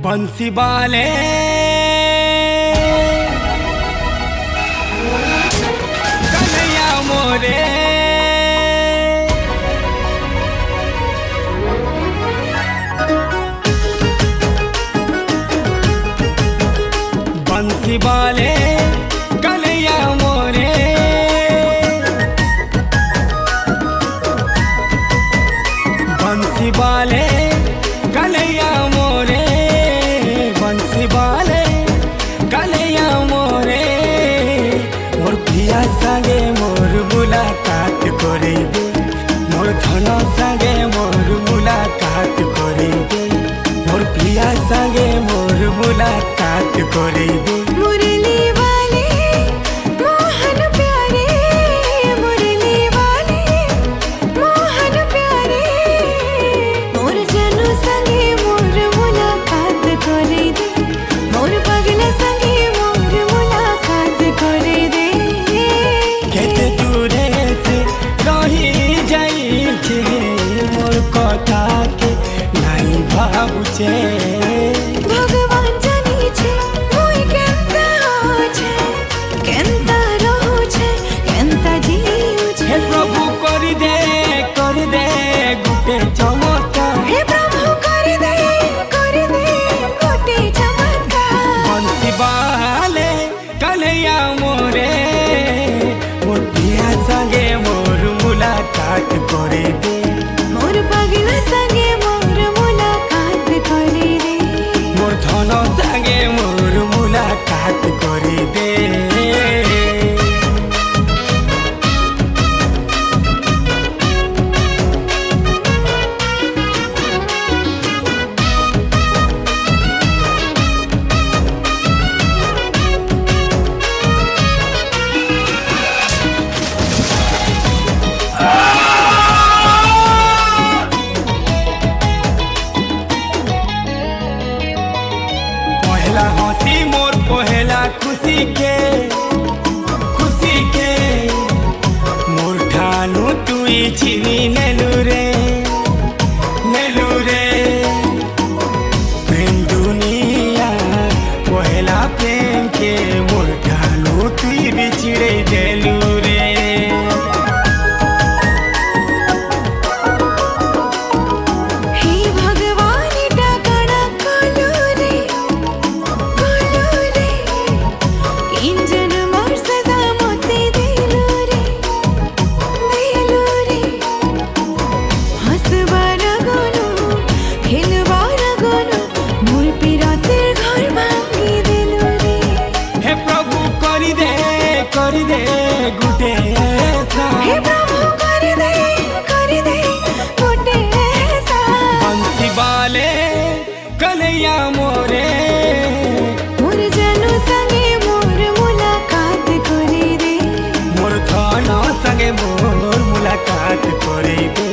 बंसी वाले कन्हैया मोरे बंसी वाले कन्हैया मोरे बंसी वाले कन्हैया मोरे बंसी वाले कन्हैया मोरे मोर पिया संगे मोर मुलाकात करेबे मोर धन संगे मोर मुलाकात करेबे मोर पिया संगे मोर मुलाकात करेबे मुरली वाले मोहन प्यारे मुरली वाले मोहन प्यारे मोर जनू संगे मोर मुलाकात करे दे मोर पगला संगे मोर मुलाकात करे दे केते दूरे से रही जाई छे मोर कथा के नहीं भाबुछे भगवान जानी छे मोय केंता छे केंता रहू छे केंता जीव छे हे प्रभु कर दे गुटे चमत्कार हे प्रभु कर दे गोटे चमत्कार बंसी वाले कन्हैया मोरे मोर पिया संगे मोर मुलाकात करे दे मोर पगला संगे मोर मुलाकात करे दे मोर धन संगे मोर मुलाकात करे दे पहला हंसी मोर पहला खुशी के मोर ठानु तुई चिनी नेलु रे प्रेम दुनिया पहला प्रेम के मोर ठानु तुई बिछड़े देलु रे हे भगवान टाकड़ा कोलू रे किंजन मोर सजा मोते दिलू रे हंसबार गोनो खेलबार गोनो मोर पिरातेर घर भांगी दिलू रे हे प्रभु कर दे गुटे हे प्रभु कर दे गोटे ऐसा बंसी वाले कन्हैया मोरे मोर जनू संगे मोर मुलाकात करे दे मोर धन संगे मोर मुलाकात करे दे